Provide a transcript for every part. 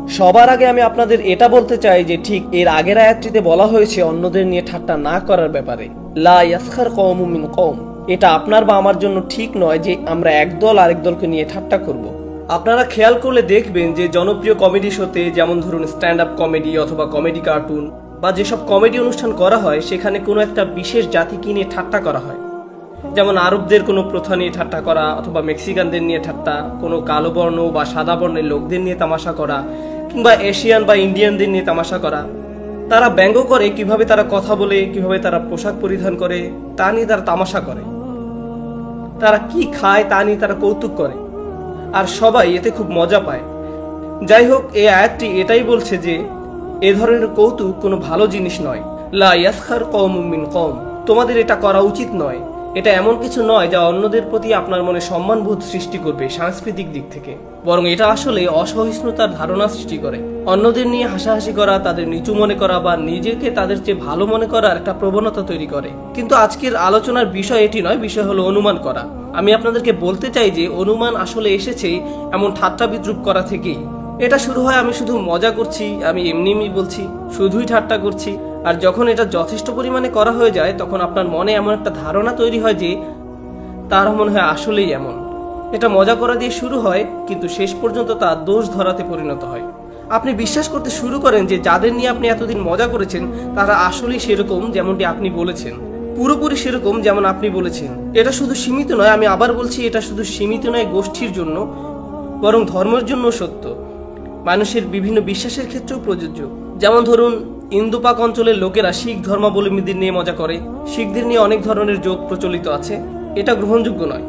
সবার আগে আমি আপনাদের এটা বলতে চাই যে ঠিক এর আগের আয়াতটিতে বলা হয়েছে অন্যদের নিয়ে ঠাট্টা না করার ব্যাপারে, লা ইয়াসখার কওমুম মিন কওম। এটা আপনার বা আমার জন্য ঠিক নয় যে আমরা একদল আরেক দলকে নিয়ে ঠাট্টা করব। আপনারা খেয়াল করলে দেখবেন যে জনপ্রিয় কমেডি শোতে, যেমন ধরুন স্ট্যান্ড আপ কমেডি অথবা কমেডি কার্টুন বা যেসব কমেডি অনুষ্ঠান করা হয়, সেখানে কোনো একটা বিশেষ জাতিকে নিয়ে ঠাট্টা করা হয়। যেমন আরবদের কোনো প্রথা নিয়ে ঠাট্টা করা, অথবা মেক্সিকানদের নিয়ে ঠাট্টা, কোনো কালো বর্ণ বা সাদা বর্ণের লোকদের নিয়ে তামাশা করা, কিংবা এশিয়ান বা ইন্ডিয়ানদের নিয়ে তামাশা করা। তারা ব্যঙ্গ করে কিভাবে তারা কথা বলে, কিভাবে তারা পোশাক পরিধান করে, তা নিয়ে তারা তামাশা করে। তারা কি খায় তা নিয়ে তারা কৌতুক করে, আর সবাই এতে খুব মজা পায়। যাই হোক, এই আয়াতটি এটাই বলছে যে এ ধরনের কৌতুক কোনো ভালো জিনিস নয়। লা ইয়াসখার কওমুম মিন কওম, তোমাদের এটা করা উচিত নয়। এটা এমন কিছু নয় যা অন্যদের প্রতি আপনার মনে সম্মানবোধ সৃষ্টি করবে সাংস্কৃতিক দিক থেকে, বরং এটা আসলে অসহিষ্ণুতার ধারণা সৃষ্টি করে। অন্যদের নিয়ে হাসাহাসি করা, তাদের নিচু মনে করা বা নিজেকে তাদের চেয়ে ভালো মনে করার একটা প্রবণতা তৈরি করে। কিন্তু আজকের আলোচনার বিষয় এটি নয়, বিষয় হলো অনুমান করা। আমি আপনাদেরকে বলতে চাই যে অনুমান আসলে এসেছে এমন ঠাট্টা বিদ্রুপ করা থেকেই। এটা শুরু হয় আমি শুধু মজা করছি, আমি এমনি বলছি, শুধুই ঠাট্টা করছি। আর যখন এটা যথেষ্ট পরিমাণে করা হয়ে যায়, তখন আপনার মনে এমন একটা ধারণা তৈরি হয় যে তারা মনে হয় আসলেই এমন। এটা মজা করা দিয়ে শুরু হয়, কিন্তু শেষ পর্যন্ত তা দোষ ধরাতে পরিণত হয়। আপনি বিশ্বাস করতে শুরু করেন যে যাদের নিয়ে আপনি এতদিন মজা করেছেন তারা আসলেই সেরকম যেমনটি আপনি বলেছেন, পুরোপুরি সেরকম যেমন আপনি বলেছেন। এটা শুধু সীমিত নয়, আমি আবার বলছি, এটা শুধু সীমিত নয় গোষ্ঠীর জন্য, বরং ধর্মের জন্য সত্য। মানুষের বিভিন্ন বিশ্বাসের ক্ষেত্রেও প্রযোজ্য। যেমন ধরুন, ইন্দোপাক অঞ্চলের লোকেরা শিখ ধর্মাবলম্বীদের নিয়ে মজা করে। শিখদের নিয়ে অনেক ধরনের জোক প্রচলিত আছে, এটা গ্রহণযোগ্য নয়।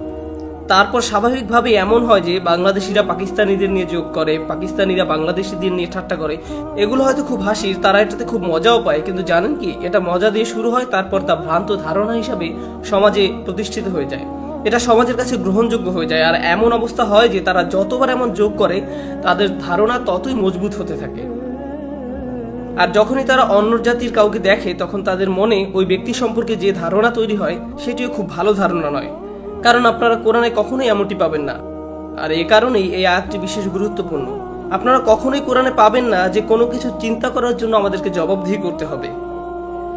তারপর স্বাভাবিকভাবে এমন হয় যে বাংলাদেশিরা পাকিস্তানিদের নিয়ে জোক করে, পাকিস্তানিরা বাংলাদেশিদের নিয়ে ঠাট্টা করে। এগুলো হয়তো খুব হাসির, তারা এটাতে খুব মজাও পায়, কিন্তু জানেন কি, এটা মজা দিয়ে শুরু হয়, তারপর তা ভ্রান্ত ধারণা হিসাবে সমাজে প্রতিষ্ঠিত হয়ে যায়। এটা সমাজের কাছে গ্রহণযোগ্য হয়ে যায়। আর এমন অবস্থা হয় যে তারা যতবার এমন জোক করে, তাদের ধারণা ততই মজবুত হতে থাকে। আর যখনই তারা অন্য জাতির কাউকে দেখে, তখন তাদের মনে ওই ব্যক্তি সম্পর্কে যে ধারণা তৈরি হয়, সেটিও খুব ভালো ধারণা নয়। কারণ আপনারা কোরআনে কখনোই এমনটি পাবেন না। আর এই কারণেই এই আয়াতটি বিশেষ গুরুত্বপূর্ণ। আপনারা কখনোই কোরআনে পাবেন না যে কোনো কিছু চিন্তা করার জন্য আমাদেরকে জবাবদিহি করতে হবে।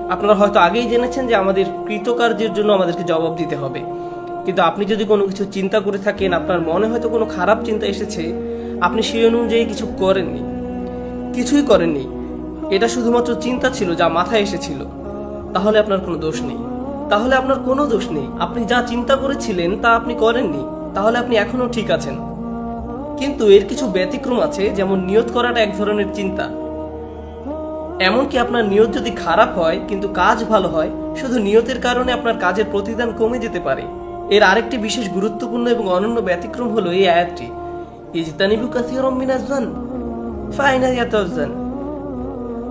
আপনারা হয়তো আগেই জেনেছেন যে আমাদের কৃতকার্যের জন্য আমাদেরকে জবাব দিতে হবে। কিন্তু আপনি যদি কোনো কিছু চিন্তা করে থাকেন, আপনার মনে হয়তো কোনো খারাপ চিন্তা এসেছে, আপনি সেই অনুযায়ী কিছু করেননি, কিছুই করেননি, এটা শুধুমাত্র চিন্তা ছিল যা মাথায় এসেছিল, তাহলে আপনার কোনো দোষ নেই। তাহলে আপনার কোনো দোষ নেই। আপনি যা চিন্তা করেছিলেন তা আপনি করেননি, তাহলে আপনি এখনো ঠিক আছেন। কিন্তু এর কিছু ব্যতিক্রম আছে, যেমন নিয়ত করাটা এক ধরনের চিন্তা। এমনকি আপনার নিয়ত যদি খারাপ হয় কিন্তু কাজ ভালো হয়, শুধু নিয়তের কারণে আপনার কাজের প্রতিদান কমে যেতে পারে। এর আরেকটি বিশেষ গুরুত্বপূর্ণ এবং অনন্য ব্যতিক্রম হলো এই আয়াতটি, ইজতানিবু কাসীরাম মিনাজ-যান ফাইনা ইয়াতাযান।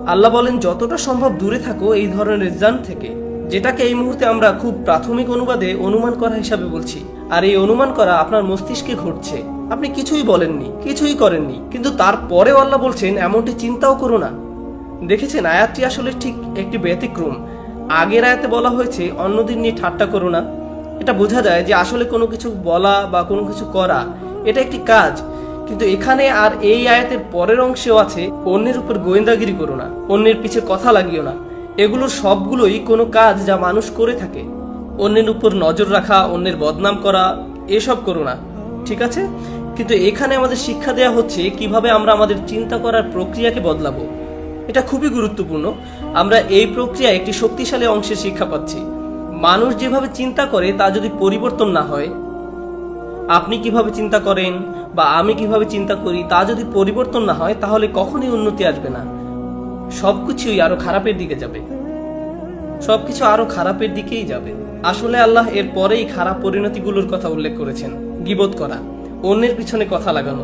আল্লাহ বলেন, যতটা সম্ভব দূরে থাকো এই ধরনের জান থেকে, যেটাকে এই মুহূর্তে আমরা খুব প্রাথমিক অনুবাদে অনুমান করা হিসাবে বলছি। আর এই অনুমান করা আপনার মস্তিষ্কে ঘটছে, আপনি কিছুই বলেননি, কিছুই করেননি, কিন্তু তারপরেও আল্লাহ বলছেন এমনটি চিন্তাও করো না। দেখেছেন, আয়াতটি আসলে ঠিক একটি ব্যতিক্রম। আগের আয়াতে বলা হয়েছে অন্যদের নিয়ে ঠাট্টা করো না। এটা বোঝা যায় যে আসলে কোনো কিছু বলা বা কোনো কিছু করা এটা একটি কাজ। কিন্তু এখানে আর এই আয়াতের পরের অংশেও আছে, অন্যের উপর গোয়েন্দাগিরি করো না, অন্যের পিছে কথা লাগিও না। এগুলোর সবগুলোই কোনো কাজ যা মানুষ করে থাকে। অন্যের উপর নজর রাখা, অন্যের বদনাম করা, এসব করো না, ঠিক আছে? কিন্তু এখানে আমাদের শিক্ষা দেওয়া হচ্ছে কিভাবে আমরা আমাদের চিন্তা করার প্রক্রিয়াকে বদলাবো। এটা খুবই গুরুত্বপূর্ণ। আমরা এই প্রক্রিয়ায় একটি শক্তিশালী অংশের শিক্ষা পাচ্ছি। মানুষ যেভাবে চিন্তা করে তা যদি পরিবর্তন না হয়, আপনি কিভাবে চিন্তা করেন বা আমি কিভাবে চিন্তা করি তা যদি পরিবর্তন না হয়, তাহলে কখনোই উন্নতি আসবে না। সবকিছুই আরো খারাপের দিকে যাবে, সবকিছু আরো খারাপের দিকেই যাবে। আসলে আল্লাহ এর পরেই খারাপ পরিণতিগুলোর কথা উল্লেখ করেছেন। গীবত করা, অন্যের পিছনে কথা লাগানো,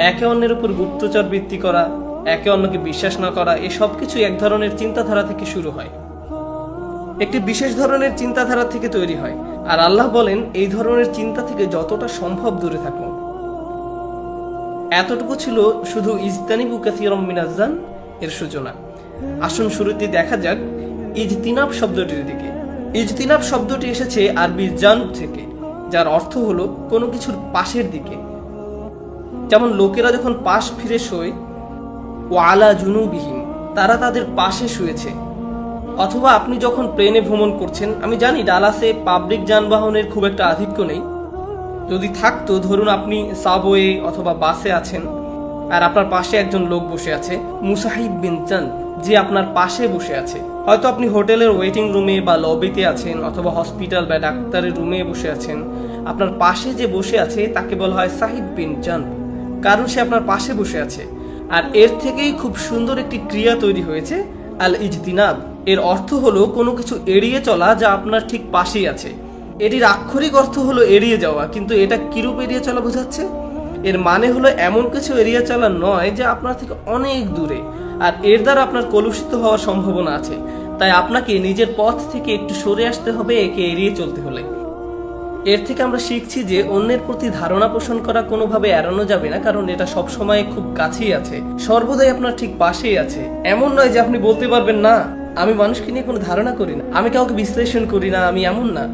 একে অন্যের উপর গুপ্তচর বৃত্তি করা, একে অন্যকে বিশ্বাস না করা, এই সবকিছু এক ধরনের চিন্তাধারা থেকে শুরু হয়, একটি বিশেষ ধরনের চিন্তাধারা থেকে তৈরি হয়। আর আল্লাহ বলেন, এই ধরনের চিন্তা থেকে যতটা সম্ভব দূরে থাকুন। এতটুকু ছিল শুধু ইজতানিবু কাসীরাম মিনাজ-যান এর সূচনা। আসুন শুরুতে দেখা যাক ইজতিনাব শব্দটির দিকে। ইজতিনাব শব্দটি এসেছে আরবি জানব থেকে, যার অর্থ হলো কোনো কিছুর পাশের দিকে। যেমন লোকেরা যখন পাশ ফিরে শোয়, ওয়া আলা জুনুবিহিম, তারা তাদের পাশে শুয়েছে। অথবা আপনি যখন প্লেনে ভ্রমণ করছেন, আমি জানি ডালাসে পাবলিক যানবাহনের খুব একটা আধিক্য নেই, যদি থাকতো ধরুন আপনি সাবওয়ে অথবা বাসে আছেন আর আপনার পাশে একজন লোক বসে আছে, মুসাহিব বিন চান, যে আপনার পাশে বসে আছে। হয়তো আপনি হোটেলের ওয়েটিং রুমে বা লবিতে আছেন অথবা হসপিটাল বা ডাক্তারের রুমে বসে আছেন, আপনার পাশে যে বসে আছে তাকে বলা হয় সাহিব বিন চান, কারণ সে আপনার পাশে বসে আছে। আর এর থেকেই খুব সুন্দর একটি ক্রিয়া তৈরি হয়েছে, আল ইজতিনাব। এর অর্থ হলো কোনো কিছু এড়িয়ে চলা যা আপনার ঠিক পাশেই আছে। এটির আক্ষরিক অর্থ হলো এড়িয়ে যাওয়া, কিন্তু এটা কিরূপ এড়িয়ে চলা বোঝাচ্ছে? এর মানে হলো এমন কিছু এড়িয়ে চলা নয় যা আপনার থেকে অনেক দূরে, আর এর দ্বারা আপনার কলুষিত হওয়ার সম্ভাবনা আছে। তাই আপনাকে নিজের পথ থেকে একটু সরে আসতে হবে একে এড়িয়ে চলতে হলে। এর থেকে আমরা শিখছি যে অন্যের প্রতি ধারণা পোষণ করা কোনোভাবে এড়ানো যাবে না, কারণ এটা সবসময় খুব কাছেই আছে, সর্বদাই আপনার ঠিক পাশেই আছে। এমন নয় যে আপনি বলতে পারবেন না আমি মানুষকে নিয়ে কোনো ধারণা করি না, আমি কাউকে বিশ্লেষণ করি না, আমি এমন না।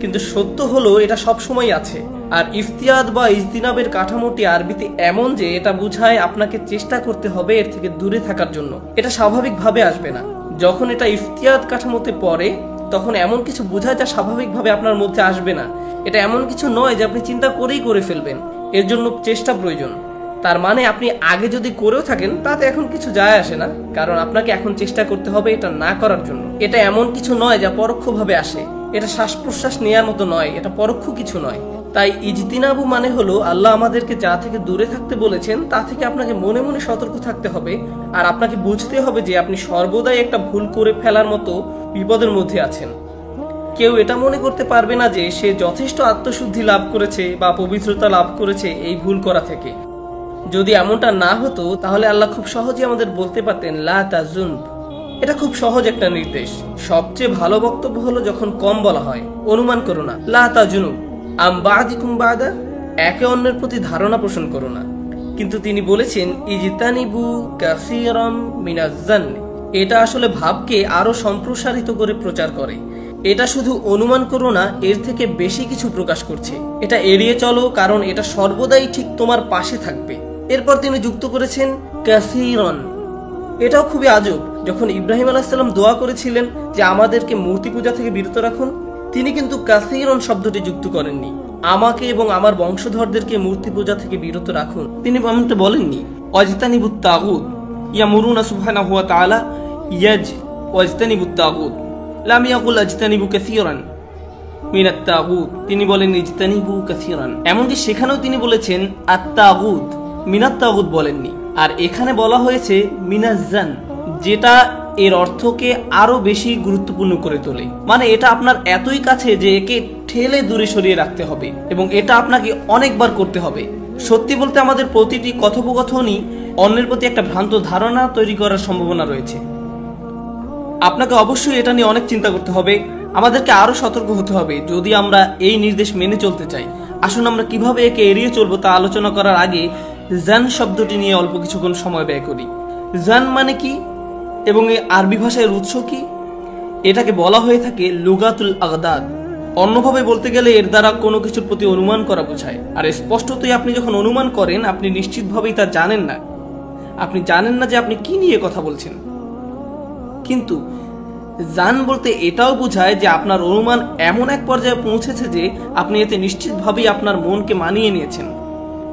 কিন্তু সত্য হলো এটা সবসময় আছে। আর ইফতিয়াদ বা ইজতিনাবের কাঠামোটি আরবিতে এমন যে এটা বোঝায় আপনাকে চেষ্টা করতে হবে এর থেকে দূরে থাকার জন্য। এটা স্বাভাবিকভাবে আসবে না। যখন এটা ইফতিয়াদ কাঠামোতে পড়ে তখন এমন কিছু বোঝায় যা স্বাভাবিকভাবে আপনার মধ্যে আসবে না। এটা এমন কিছু নয় যে আপনি চিন্তা করেই করে ফেলবেন, এর জন্য চেষ্টা প্রয়োজন। তার মানে আপনি আগে যদি করেও থাকেন তাতে এখন কিছু যায় আসে না, কারণ আপনাকে এখন চেষ্টা করতে হবে এটা না করার জন্য। এটা এমন কিছু নয় যা পরোক্ষভাবে আসে, এটা শ্বাস প্রশ্বাস নেওয়ার মতো নয়, এটা পরোক্ষ কিছু নয়। তাই ইজতিনাবু মানে হলো আল্লাহ আমাদেরকে যা থেকে দূরে থাকতে বলেছেন তা থেকে আপনাকে মনে মনে সতর্ক থাকতে হবে, আর আপনাকে বুঝতে হবে যে আপনি সর্বদাই একটা ভুল করে ফেলার মতো বিপদের মধ্যে আছেন। কেউ এটা মনে করতে পারবে না যে সে যথেষ্ট আত্মশুদ্ধি লাভ করেছে বা পবিত্রতা লাভ করেছে এই ভুল করা থেকে। যদি এমনটা না হতো তাহলে আল্লাহ খুব সহজে আমাদের বলতে পারতেন লা তাজুন। এটা খুব সহজ একটা নির্দেশ। সবচেয়ে ভালো বক্তব্য হলো যখন কম বলা হয়, অনুমান করো না, লা তাজুনু আম বাদিকুম বাদা, একে অন্যের প্রতি ধারণা পোষণ করো না। কিন্তু তিনি বলেছেন ইজতানিবু কাসীরাম মিনাজ-জান্নি। এটা আসলে ভাবকে আরো সম্প্রসারিত করে প্রচার করে। এটা শুধু অনুমান করো না, এর থেকে বেশি কিছু প্রকাশ করছে। এটা এড়িয়ে চলো, কারণ এটা সর্বদাই ঠিক তোমার পাশে থাকবে। এরপর তিনি যুক্ত করেছেন কাসীরান। এটাও খুবই আজব। যখন ইব্রাহিম আলাইহিস সালাম দোয়া করেছিলেন যে আমাদেরকে মূর্তি পূজা থেকে বিরত রাখুন, তিনি কিন্তু কাসীরান শব্দটি যুক্ত করেননি, আমাকে এবং আমার বংশধরদেরকে মূর্তি পূজা থেকে বিরত রাখুন। তিনি এমনটা বলেননি। ওয়াজতানিবুত তাগুত ইয়ামুরুনা সুবহানাহু ওয়া তাআলা ইয়াজ ওয়াজতানিবুত তাগুত, লাম ইয়াকুল আজতানিবু কাসীরান মিনাত তাগুত। তিনি বলেন ইজতানিবু কাসীরান। এমনকি সেখানেও তিনি বলেছেন আত-তাগুত, মিনাত তাগুত বলেননি। আর এখানে বলা হয়েছে মিনাজ-জান, যেটা এর অর্থকে আরো বেশি গুরুত্বপূর্ণ করে তোলে। মানে এটা আপনার এতই কাছে যে একে ঠেলে দূরে সরিয়ে রাখতে হবে, এবং এটা আপনাকে অনেকবার করতে হবে। সত্যি বলতে আমাদের প্রতিটি কথোপকথনই অন্যের প্রতি একটা ভ্রান্ত ধারণা তৈরি করার সম্ভাবনা রয়েছে। আপনাকে অবশ্যই এটা নিয়ে অনেক চিন্তা করতে হবে, আমাদেরকে আরো সতর্ক হতে হবে যদি আমরা এই নির্দেশ মেনে চলতে চাই। আসুন আমরা কিভাবে একে এড়িয়ে চলবো তা আলোচনা করার আগে জান শব্দটি নিয়ে অল্প কিছুক্ষণ সময় ব্যয় করি। জান মানে কি এবং এই আরবি ভাষার উৎস কি? এটাকে বলা হয়ে থাকে লুগাতুল আগদাদ। অন্যভাবে বলতে গেলে এর দ্বারা কোনো কিছুর প্রতি অনুমান করা বোঝায়। আর স্পষ্টতই আপনি যখন অনুমান করেন আপনি নিশ্চিতভাবেই তা জানেন না, আপনি জানেন না যে আপনি কি নিয়ে কথা বলছেন। কিন্তু জান বলতে এটাও বোঝায় যে আপনার অনুমান এমন এক পর্যায়ে পৌঁছেছে যে আপনি এতে নিশ্চিতভাবেই আপনার মনকে মানিয়ে নিয়েছেন।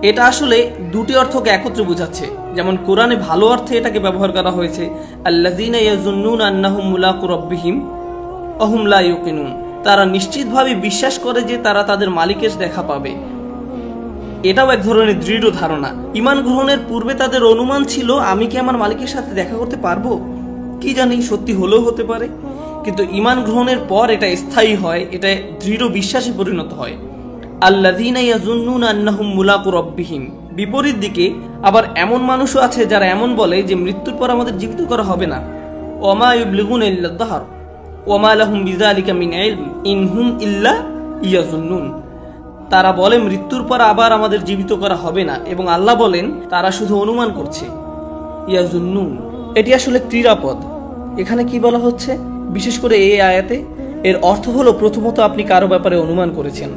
এটা আসলে দুটি অর্থকে একত্রে বোঝাচ্ছে। যেমন কোরআনে ভালো অর্থে এটাকে ব্যবহার করা হয়েছে আল্লাযীনা ইয়াযুন্নুনা আন্নাহুম মুলাকু রাব্বিহিম ওয়া হুম লা ইউকিনুন। তারা নিশ্চিতভাবে বিশ্বাস করে যে তারা তাদের মালিকের দেখা পাবে। এটাও এক ধরনের দৃঢ় ধারণা। ঈমান গ্রহণের পূর্বে তাদের অনুমান ছিল আমি কি আমার মালিকের সাথে দেখা করতে পারবো, কি জানি সত্যি হলেও হতে পারে। কিন্তু ঈমান গ্রহণের পর এটা স্থায়ী হয়, এটা দৃঢ় বিশ্বাসে পরিণত হয়। আল্লাযীনা ইয়াযুন্নুনা আন্নাহুম মুলাকু রাব্বিহিম। বিপরীত দিকে আবার এমন মানুষও আছে যারা এমন বলে যে মৃত্যুর পর আমাদের জীবিত করা হবে না। ওয়ামা ইউবলিগুনা ইল্লা দাহর ওয়ামা লাহুম বিযালিকা মিন ইলম ইন হুম ইল্লা ইয়াযুন্নুন। তারা বলে মৃত্যুর পর আবার আমাদের জীবিত করা হবে না, এবং আল্লাহ বলেন তারা শুধু অনুমান করছে। ইয়াযুন্নুন এটি আসলে ক্রীড়াপদ। এখানে কি বলা হচ্ছে বিশেষ করে এই আয়াতে? এর অর্থ হলো প্রথমত আপনি কারো ব্যাপারে অনুমান করেছেন,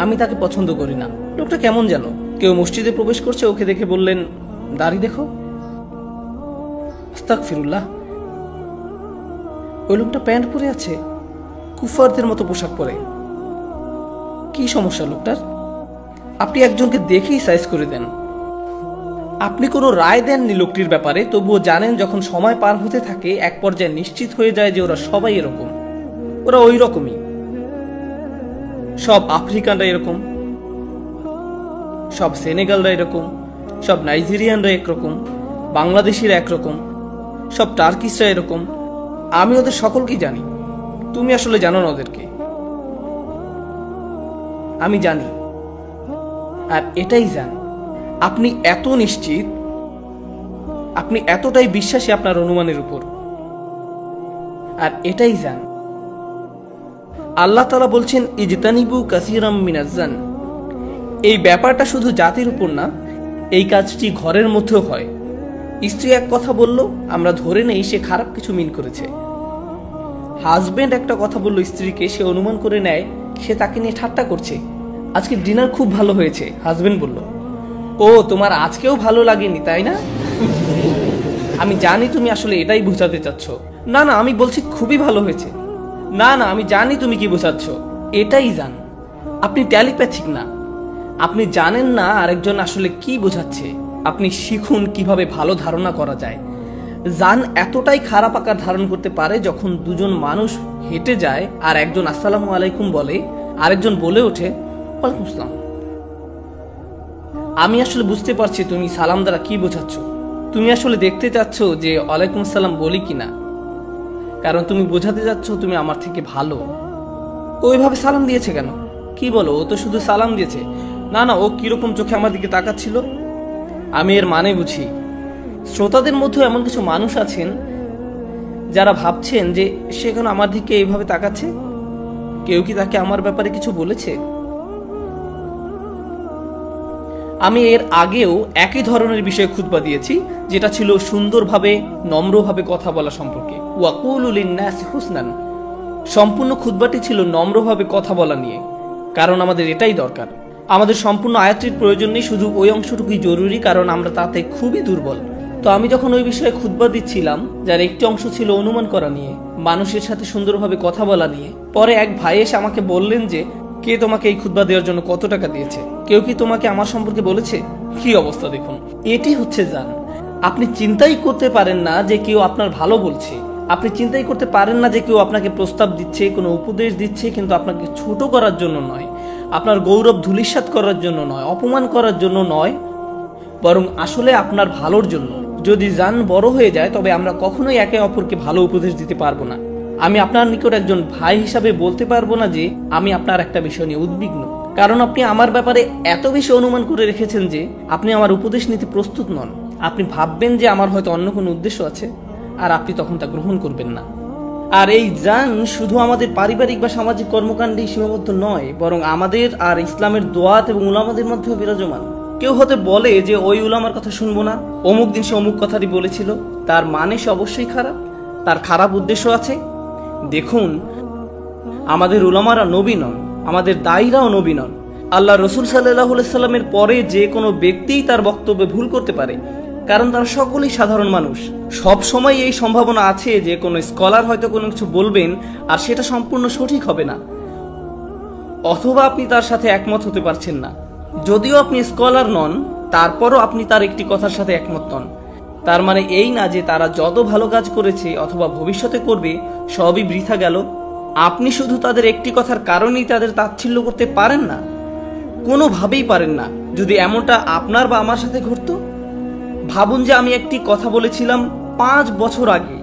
আমি তাকে পছন্দ করি না, লোকটা কেমন যেন। কেউ মসজিদে প্রবেশ করছে, ওকে দেখে বললেন দাড়ি দেখো। আস্তাগফিরুল্লাহ, ওই লোকটা প্যান্ট পরে আছে, কুফারদের মতো পোশাক পরে। কি সমস্যা লোকটার? আপনি একজনকে দেখেই সাইজ করে দেন। আপনি কোনো রায় দেননি লোকটির ব্যাপারে, তবুও জানেন যখন সময় পার হতে থাকে এক পর্যায়ে নিশ্চিত হয়ে যায় যে ওরা সবাই এরকম, ওরা ওই রকমই। সব আফ্রিকানরা এরকম, সব সেনেগালরা এরকম, সব নাইজেরিয়ানরা একরকম, বাংলাদেশিরা একরকম, সব টার্কিশরা এরকম। আমি ওদের সকলকেই জানি। তুমি আসলে জানো না ওদেরকে, আমি জানি। আর এটাই জান, আপনি এত নিশ্চিত, আপনি এতটাই বিশ্বাসী আপনার অনুমানের উপর। আর এটাই জান, আল্লাহ তাআলা বলছেন ইজতানিবু কাসীরাম মিনাজ-জান। এই ব্যাপারটা শুধু জাতির উপর না, এই কাজটি ঘরের মধ্যেও হয়। স্ত্রী এক কথা বলল, আমরা ধরে নেই সে খারাপ কিছু মিন করেছে। হাজবেন্ড একটা কথা বলল স্ত্রীকে, সে অনুমান করে নেয় সে তাকে নিয়ে ঠাট্টা করছে। আজকে ডিনার খুব ভালো হয়েছে, হাজবেন্ড বলল। ও, তোমার আজকেও ভালো লাগেনি তাই না? আমি জানি তুমি আসলে এটাই বোঝাতে চাচ্ছ। না না, আমি বলছি খুবই ভালো হয়েছে। না না, আমি জানি তুমি কি বোঝাচ্ছ। এটাই জান, আপনি টেলিপ্যাথিক না, আপনি জানেন না আরেকজন আসলে কি বোঝাচ্ছে। আপনি শিখুন কিভাবে ভালো ধারণা করা যায়। জান এতটাই খারাপ আকার ধারণ করতে পারে, যখন দুজন মানুষ হেঁটে যায় আর একজন আসসালামু আলাইকুম বলে, আরেকজন বলে ওঠে ওয়ালাইকুম আসসালাম। আমি আসলে বুঝতে পারছি তুমি সালাম দ্বারা কি বোঝাচ্ছ। তুমি আসলে দেখতে চাচ্ছ যে ওয়ালাইকুম আসসালাম বলি কিনা, কারণ তুমি বোঝাতে যাচ্ছ তুমি আমার থেকে ভালো। ওইভাবে সালাম দিয়েছে কেন? কি বলো, ও তো শুধু সালাম দিয়েছে। না না, ও কিরকম চোখে আমার দিকে তাকাচ্ছিল, আমি এর মানে বুঝি। শ্রোতাদের মধ্যে এমন কিছু মানুষ আছেন যারা ভাবছেন যে সে কেন আমার দিকে এইভাবে তাকাচ্ছে। কেউ কি তাকে আমার ব্যাপারে কিছু বলেছে? আমি এর আগেও একই ধরনের বিষয়ে খুতবা দিয়েছি, যেটা ছিল সুন্দরভাবে নম্রভাবে কথা বলা সম্পর্কে। ওয়াকুলু লিন-নাসি হুসনান। সম্পূর্ণ খুতবাটি ছিল নম্রভাবে কথা বলা নিয়ে, কারণ আমাদের এটাই দরকার। আমাদের সম্পূর্ণ আয়াতটির প্রয়োজন নেই, শুধু ওই অংশটুকুই জরুরি, কারণ আমরা তাতে খুবই দুর্বল। তো আমি যখন ওই বিষয়ে খুতবা দিচ্ছিলাম, যার একটি অংশ ছিল অনুমান করা নিয়ে, মানুষের সাথে সুন্দরভাবে কথা বলা নিয়ে, পরে এক ভাই এসে আমাকে বললেন যে কে তোমাকে এই খুতবা দেওয়ার জন্য কত টাকা দিয়েছে? কেউ কি তোমাকে আমার সম্পর্কে বলেছে? কি অবস্থা দেখুন। এটি হচ্ছে জান। আপনি চিন্তাই করতে পারেন না যে কেউ আপনার ভালো বলছে, আপনি চিন্তাই করতে পারেন না যে কেউ আপনাকে প্রস্তাব দিচ্ছে, কোনো উপদেশ দিচ্ছে, কিন্তু আপনাকে ছোট করার জন্য নয়, আপনার গৌরব ধূলিসাৎ করার জন্য নয়, অপমান করার জন্য নয়, বরং আসলে আপনার ভালোর জন্য। যদি জান বড় হয়ে যায়, তবে আমরা কখনোই একে অপরকে ভালো উপদেশ দিতে পারবো না। আমি আপনার নিকট একজন ভাই হিসাবে বলতে পারবো না যে আমি আপনার একটা বিষয় নিয়ে উদ্বিগ্ন, কারণ আপনি আমার ব্যাপারে এত বেশি অনুমান করে রেখেছেন যে আপনি আমার উপদেশ নিতে প্রস্তুত নন। আপনি ভাববেন যে আমার হয়তো অন্য কোনো উদ্দেশ্য আছে, আর আপনি তখন তা গ্রহণ করবেন না। আর এই জান শুধু আমাদের পারিবারিক বা সামাজিক কর্মকাণ্ডেই সীমাবদ্ধ নয়, বরং আমাদের আর ইসলামের দোয়াত এবং উলামাদের মধ্যেও বিরাজমান। কেউ হতে বলে যে ওই উলামার কথা শুনবো না, অমুক দিন সে অমুক কথাটি বলেছিল, তার মানে সে অবশ্যই খারাপ, তার খারাপ উদ্দেশ্য আছে। দেখুন, আমাদের উলামারা নবী নন, আমাদের দায়ীরাও নবী নন। আল্লাহ রসুল সাল্লাল্লাহু আলাইহি সাল্লামের পরে যে কোনো ব্যক্তিই তার বক্তব্যে ভুল করতে পারে, কারণ তারা সকলেই সাধারণ মানুষ। সব সময় এই সম্ভাবনা আছে যে কোনো স্কলার হয়তো কোনো কিছু বলবেন আর সেটা সম্পূর্ণ সঠিক হবে না, অথবা আপনি তার সাথে একমত হতে পারছেন না। যদিও আপনি স্কলার নন, তারপরও আপনি তার একটি কথার সাথে একমত নন। তার মানে এই না যে তারা যত ভালো কাজ করেছে অথবা ভবিষ্যতে করবে সবই বৃথা গেল। আপনি শুধু তাদের একটি কথার কারণেই তাদের তাচ্ছিল্য করতে পারেন না, কোনোভাবেই পারেন না। যদি এমনটা আপনার বা আমার সাথে ঘটতো, ভাবুন যে আমি একটি কথা বলেছিলাম 5 বছর আগে,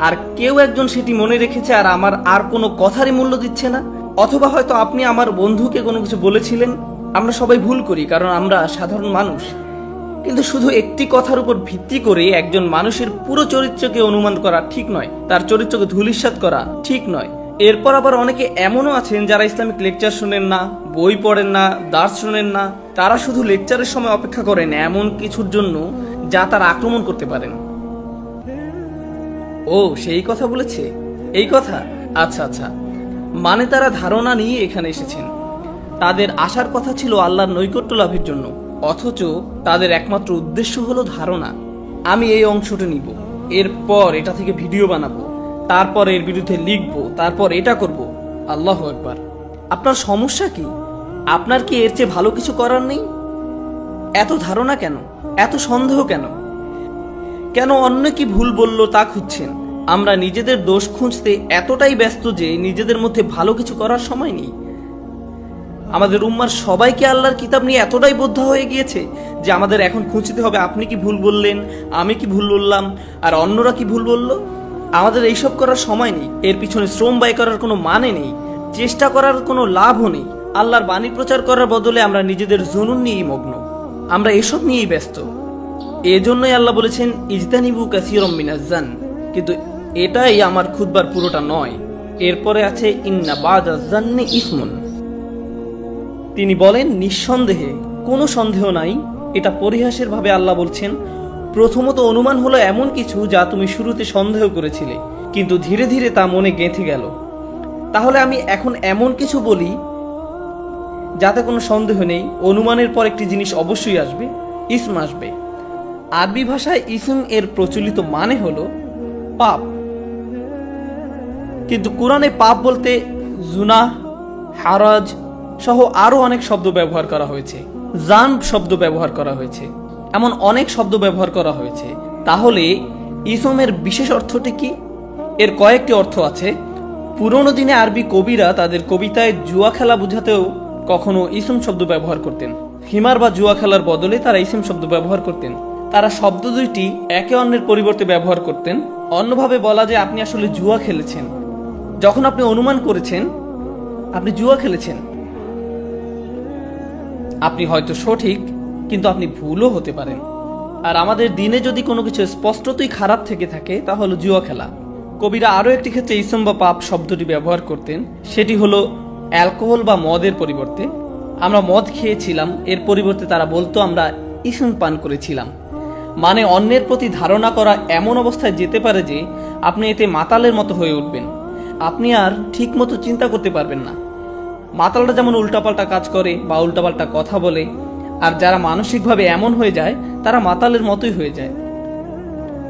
আর কেউ একজন সেটি মনে রেখেছে আর আমার আর কোনো কথারই মূল্য দিচ্ছে না। অথবা হয়তো আপনি আমার বন্ধুকে কোনো কিছু বলেছিলেন। আমরা সবাই ভুল করি, কারণ আমরা সাধারণ মানুষ। কিন্তু শুধু একটি কথার উপর ভিত্তি করে একজন মানুষের পুরো চরিত্রকে অনুমান করা ঠিক নয়, তার চরিত্রকে ধূলিসাৎ করা ঠিক নয়। এরপর আবার অনেকে এমনও আছেন যারা ইসলামিক লেকচার শোনেন না, বই পড়েন না, দার্স শোনেন না, তারা শুধু লেকচারের সময় অপেক্ষা করেন এমন কিছুর জন্য যা তারা আক্রমণ করতে পারেন। ও, সেই কথা বলেছে, এই কথা, আচ্ছা আচ্ছা, মানে তারা ধারণা নিয়ে এখানে এসেছেন। তাদের আসার কথা ছিল আল্লাহর নৈকট্য লাভের জন্য, অথচ তাদের একমাত্র উদ্দেশ্য হলো ধারণা। আমি এই অংশটা নিব, এরপর এটা থেকে ভিডিও বানাবো, তারপর এর বিরুদ্ধে লিখবো, তারপর এটা করব। আল্লাহু আকবার। আপনার সমস্যা কি? আপনার কি এর চেয়ে ভালো কিছু করার নেই? এত ধারণা কেন? এত সন্দেহ কেন? কেন অন্য কি ভুল বলল তা খুঁজছেন? আমরা নিজেদের দোষ খুঁজতে এতটাই ব্যস্ত যে নিজেদের মধ্যে ভালো কিছু করার সময় নেই। আমাদের উম্মার সবাইকে আল্লাহর কিতাব নিয়ে এতটাই বদ্ধ হয়ে গিয়েছে যে আমাদের এখন খুঁজতে হবে আপনি কি ভুল বললেন, আমি কি ভুল বললাম, আর অন্যরা কি ভুল বলল। আমাদের এইসব করার সময় নেই। এর পিছনে শ্রম ব্যয় করার কোনো মানে নেই, চেষ্টা করার কোনো লাভও নেই। আল্লাহর বাণী প্রচার করার বদলে আমরা নিজেদের জুনুন নিয়েই মগ্ন, আমরা এসব নিয়েই ব্যস্ত। এজন্যই আল্লাহ বলেছেন ইজতানিবু কাসীরাম মিনাজ-জান। কিন্তু এটাই আমার খুতবার পুরোটা নয়। এরপরে আছে ইন্না বাদাজ-জান্নি ইসমুন। তিনি বলেন নিঃসন্দেহে, কোনো সন্দেহ নাই। এটা পরিহাসের ভাবে আল্লাহ বলছেন, প্রথমত অনুমান হলো এমন কিছু যা তুমি শুরুতে সন্দেহ করেছিলে, কিন্তু ধীরে ধীরে তা মনে গেঁথে গেল। তাহলে আমি এখন এমন কিছু বলি যাতে কোনো সন্দেহ নেই, অনুমানের পর একটি জিনিস অবশ্যই আসবে, ইসম আসবে। আরবি ভাষায় ইসম এর প্রচলিত মানে হলো পাপ, কিন্তু কোরআনে পাপ বলতে জুনাহ, হারাজ সহ আরো অনেক শব্দ ব্যবহার করা হয়েছে, জানব শব্দ ব্যবহার করা হয়েছে, এমন অনেক শব্দ ব্যবহার করা হয়েছে। তাহলে ইসমের বিশেষ অর্থটি কি? এর কয়েকটি অর্থ আছে। পুরনো দিনে আরবি কবিরা তাদের কবিতায় জুয়া খেলা বোঝাতেও কখনো ইসম শব্দ ব্যবহার করতেন। হিমার বা জুয়া খেলার বদলে তারা ইসম শব্দ ব্যবহার করতেন। তারা শব্দ দুইটি একে অন্যের পরিবর্তে ব্যবহার করতেন। অন্যভাবে বলা যায় আপনি আসলে জুয়া খেলেছেন। যখন আপনি অনুমান করেছেন আপনি জুয়া খেলেছেন, আপনি হয়তো সঠিক কিন্তু আপনি ভুলও হতে পারেন। আর আমাদের দিনে যদি কোনো কিছু স্পষ্টতই খারাপ থেকে থাকে তা হলো জুয়া খেলা। কবিরা আরও একটি ক্ষেত্রে ইসম বা পাপ শব্দটি ব্যবহার করতেন, সেটি হলো অ্যালকোহল বা মদের পরিবর্তে। আমরা মদ খেয়েছিলাম, এর পরিবর্তে তারা বলতো আমরা ইসম পান করেছিলাম। মানে অন্যের প্রতি ধারণা করা এমন অবস্থায় যেতে পারে যে আপনি এতে মাতালের মতো হয়ে উঠবেন। আপনি আর ঠিক মতো চিন্তা করতে পারবেন না। মাতালরা যেমন উল্টাপাল্টা কাজ করে বা উল্টাপাল্টা কথা বলে, আর যারা মানসিকভাবে এমন হয়ে যায় তারা মাতালের মতোই হয়ে যায়।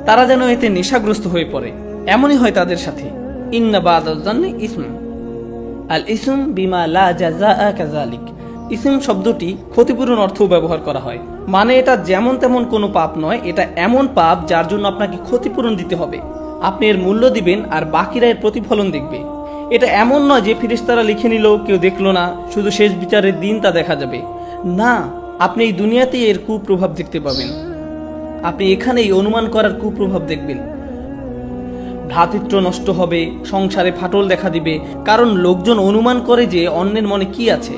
তারা যেন এতে নেশাগ্রস্ত হয়ে পড়ে। এমনই হয় তাদের সাথে। ইন্না বাদাজ-জান্নি ইসম, আল ইসম বিমা লা জাযাআ কাযালিক। ইসম শব্দটি ক্ষতিপূরণ অর্থও ব্যবহার করা হয়। মানে এটা যেমন তেমন কোনো পাপ নয়, এটা এমন পাপ যার জন্য আপনাকে ক্ষতিপূরণ দিতে হবে। আপনি এর মূল্য দিবেন আর বাকিরা এর প্রতিফলন দেখবে। এটা এমন নয় যে ফেরেশতারা লিখে নিল, কেউ দেখলো না, শুধু শেষ বিচারের দিন তা দেখা যাবে। না, আপনি এই দুনিয়াতেই এর কুপ্রভাব দেখতে পাবেন। আপনি এখানেই অনুমান করার কুপ্রভাব দেখবেন। ভ্রাতৃত্ব নষ্ট হবে, সংসারে ফাটল দেখা দিবে, কারণ লোকজন অনুমান করে যে অন্যের মনে কি আছে।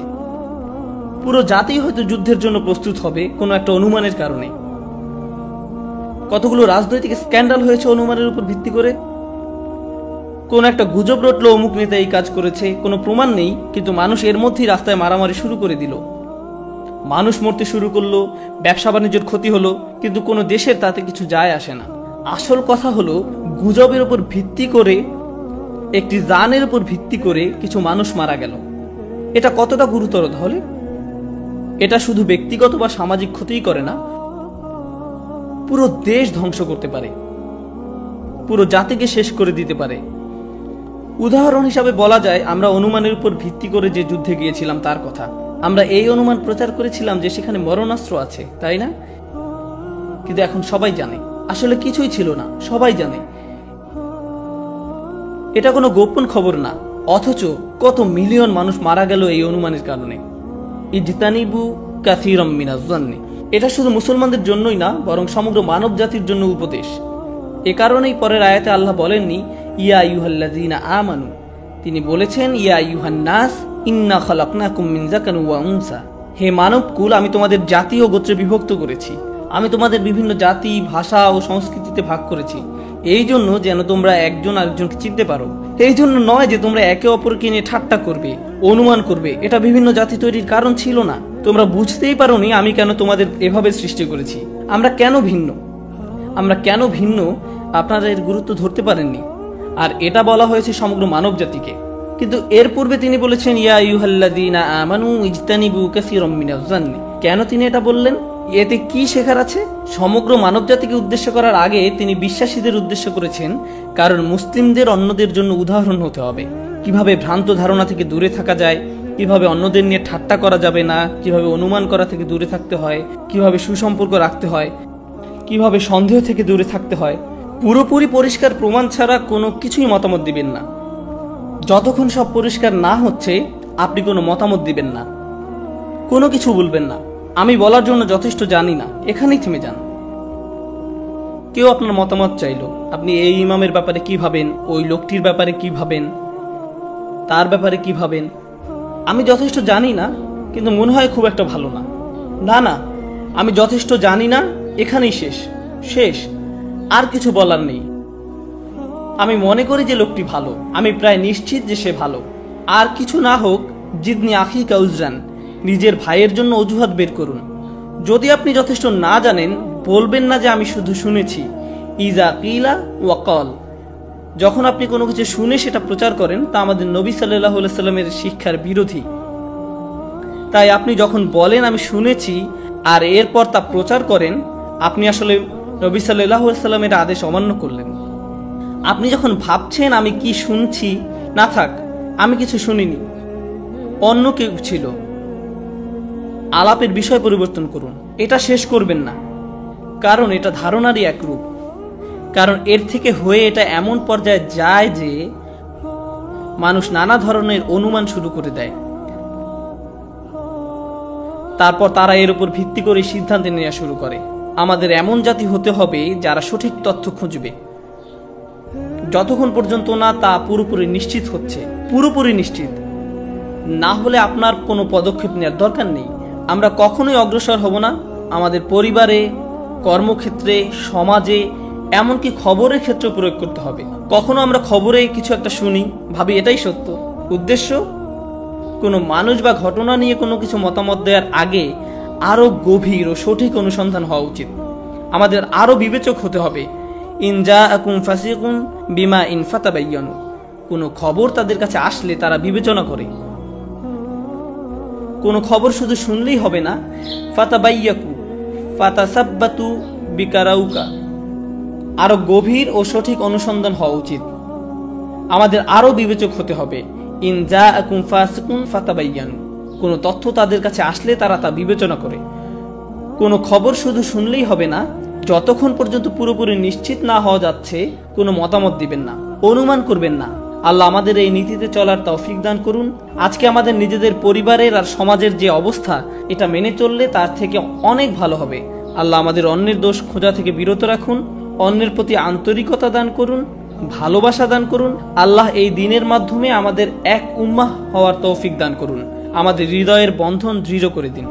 পুরো জাতি হয়তো যুদ্ধের জন্য প্রস্তুত হবে কোনো একটা অনুমানের কারণে। কতগুলো রাজনৈতিক স্ক্যান্ডাল হয়েছে অনুমানের উপর ভিত্তি করে। কোন একটা গুজব রটলো অমুক নেতা এই কাজ করেছে, কোনো প্রমাণ নেই, কিন্তু মানুষ এর মধ্যেই রাস্তায় মারামারি শুরু করে দিল। মানুষ মরতে শুরু করলো, ব্যবসা বাণিজ্যের ক্ষতি হলো, কিন্তু কোনো দেশের তাতে কিছু যায় আসে না। আসল কথা হলো গুজবের উপর ভিত্তি করে, একটি জানের উপর ভিত্তি করে কিছু মানুষ মারা গেল। এটা কতটা গুরুতর তাহলে? এটা শুধু ব্যক্তিগত বা সামাজিক ক্ষতিই করে না, পুরো দেশ ধ্বংস করতে পারে, পুরো জাতিকে শেষ করে দিতে পারে। উদাহরণ হিসাবে বলা যায় আমরা অনুমানের উপর ভিত্তি করে যে যুদ্ধে গিয়েছিলাম তার কথা। আমরা এই অনুমান প্রচার করেছিলাম যে সেখানে মরণাস্ত্র আছে, তাই না? কিন্তু এখন সবাই জানে আসলে কিছুই ছিল না, সবাই জানে। এটা কোনো গোপন খবর না, অথচ কত মিলিয়ন মানুষ মারা গেল এই অনুমানের কারণে। ইজতানিবু কাসীরাম মিনাজ-জান্নি, এটা শুধু মুসলমানদের জন্যই না, বরং সমগ্র মানব জাতির জন্য উপদেশ। এ কারণেই পরের আয়াতে আল্লাহ বলেননি ইয়া আইয়ুহাল্লাযীনা আমানু, তিনি বলেছেন ইয়া আইয়ুহান নাস ইন্না খালাকনাকুম মিন যাকারিন ওয়া উনসা। হে মানব কুল, আমি তোমাদের জাতি ও গোত্রে বিভক্ত করেছি। আমি তোমাদের বিভিন্ন জাতি, ভাষা ও সংস্কৃতিতে ভাগ করেছি, এই জন্য যেন তোমরা একজন আরেকজনকে চিনতে পারো। এই জন্য নয় যে তোমরা একে অপরকে নিয়ে ঠাট্টা করবে, অনুমান করবে। এটা বিভিন্ন জাতি তৈরির কারণ ছিল না। তোমরা বুঝতেই পারোনি আমি কেন তোমাদের এভাবে সৃষ্টি করেছি। আমরা কেন ভিন্ন আপনারা এর গুরুত্ব ধরতে পারেননি। আর এটা বলা হয়েছে সমগ্র মানব জাতিকে। কিন্তু এর পূর্বে তিনি বলেছেন ইয়া আইয়ুহাল্লাযীনা আমানু ইজতানিবু কাসীরাম মিনাজ-জান্নি। কেন তিনি এটা বললেন? এতে কি শেখার আছে? সমগ্র মানবজাতিকে উদ্দেশ্য করার আগে তিনি বিশ্বাসীদের উদ্দেশ্য করেছেন, কারণ মুসলিমদের অন্যদের জন্য উদাহরণ হতে হবে। কিভাবে ভ্রান্ত ধারণা থেকে দূরে থাকা যায়, কিভাবে অন্যদের নিয়ে ঠাট্টা করা যাবে না, কিভাবে অনুমান করা থেকে দূরে থাকতে হয়, কিভাবে সুসম্পর্ক রাখতে হয়, কিভাবে সন্দেহ থেকে দূরে থাকতে হয়। পুরোপুরি পরিষ্কার প্রমাণ ছাড়া কোনো কিছুই মতামত দিবেন না। যতক্ষণ সব পরিষ্কার না হচ্ছে আপনি কোনো মতামত দিবেন না, কোনো কিছু বলবেন না। আমি বলার জন্য যথেষ্ট জানি না, এখানেই থেমে যান। কেউ আপনার মতামত চাইলো, আপনি এই ইমামের ব্যাপারে কি ভাবেন, ওই লোকটির ব্যাপারে কি ভাবেন, তার ব্যাপারে কি ভাবেন। আমি যথেষ্ট জানি না, কিন্তু মনে হয় খুব একটা ভালো না। না না, আমি যথেষ্ট জানি না, এখানেই শেষ, শেষ, আর কিছু বলার নেই। আমি মনে করি যে লোকটি ভালো, আমি প্রায় নিশ্চিত যে সে ভালো। আর কিছু না হোক, জিদনি আখি কাউজরান, নিজের ভাইয়ের জন্য অজুহাত বের করুন। যদি আপনি যথেষ্ট না জানেন, বলবেন না যে আমি শুধু শুনেছি। ইজা কিলা ওয়াকাল, যখন আপনি কোনো কিছু শুনে সেটা প্রচার করেন, তা আমাদের নবী সাল্লাল্লাহু আলাইহি সাল্লামের শিক্ষার বিরোধী। তাই আপনি যখন বলেন আমি শুনেছি আর এরপর তা প্রচার করেন, আপনি আসলে নবী সাল্লাল্লাহু আলাইহি সাল্লামের আদেশ অমান্য করলেন। আপনি যখন ভাবছেন আমি কি শুনছি, না থাক, আমি কিছু শুনিনি, অন্য কেউ ছিল, আলাপের বিষয় পরিবর্তন করুন। এটা শেষ করবেন না, কারণ এটা ধারণারই এক রূপ। কারণ এর থেকে হয়ে এটা এমন পর্যায়ে যায় যে মানুষ নানা ধরনের অনুমান শুরু করে দেয়, তারপর তারা এর উপর ভিত্তি করে সিদ্ধান্ত নেওয়া শুরু করে। আমাদের এমন জাতি হতে হবে যারা সঠিক তথ্য খুঁজবে, যতক্ষণ পর্যন্ত না তা পুরোপুরি নিশ্চিত হচ্ছে। পুরোপুরি নিশ্চিত না হলে আপনার কোনো পদক্ষেপ নেওয়ার দরকার নেই। আমরা কখনোই অগ্রসর হব না। আমাদের পরিবারে, কর্মক্ষেত্রে, সমাজে, এমনকি খবরের ক্ষেত্রে প্রয়োগ করতে হবে। কখনো আমরা খবরে কিছু একটা শুনি, ভাবি এটাই সত্য। উদ্দেশ্য, কোনো মানুষ বা ঘটনা নিয়ে কোনো কিছু মতামত দেওয়ার আগে আরো গভীর ও সঠিক অনুসন্ধান হওয়া উচিত। আমাদের আরো বিবেচক হতে হবে। ইন জাআকুম ফাসিকুন বিমা ইন ফাতাবায়ানু, কোনো খবর তাদের কাছে আসলে তারা বিবেচনা করে। কোনো খবর শুধু শুনলেই হবে না। ফাতাবাইয়াকু ফাতাসাব্বাতু বিকারাউকা, আরো গভীর ও সঠিক অনুসন্ধান হওয়া উচিত। আমাদের আরো বিবেচক হতে হবে। ইন জাআকুম ফাসিকুন ফাতাবায়ানু, কোনো তথ্য তাদের কাছে আসলে তারা তা বিবেচনা করে। কোনো খবর শুধু শুনলেই হবে না, যতক্ষণ পর্যন্ত পুরোপুরি নিশ্চিত না হওয়া যাচ্ছে কোনো মতামত দিবেন না, অনুমান করবেন না। আল্লাহ আমাদের এই নীতিতে চলার তৌফিক দান করুন। আজকে আমাদের নিজেদের পরিবারের আর সমাজের যে অবস্থা, এটা মেনে চললে তার থেকে অনেক ভালো হবে। আল্লাহ আমাদের অন্যের দোষ খোঁজা থেকে বিরত রাখুন, অন্যের প্রতি আন্তরিকতা দান করুন, ভালোবাসা দান করুন। আল্লাহ এই দিনের মাধ্যমে আমাদের এক উম্মাহ হওয়ার তৌফিক দান করুন। আমাদের হৃদয়ের বন্ধন দৃঢ় করে দিন।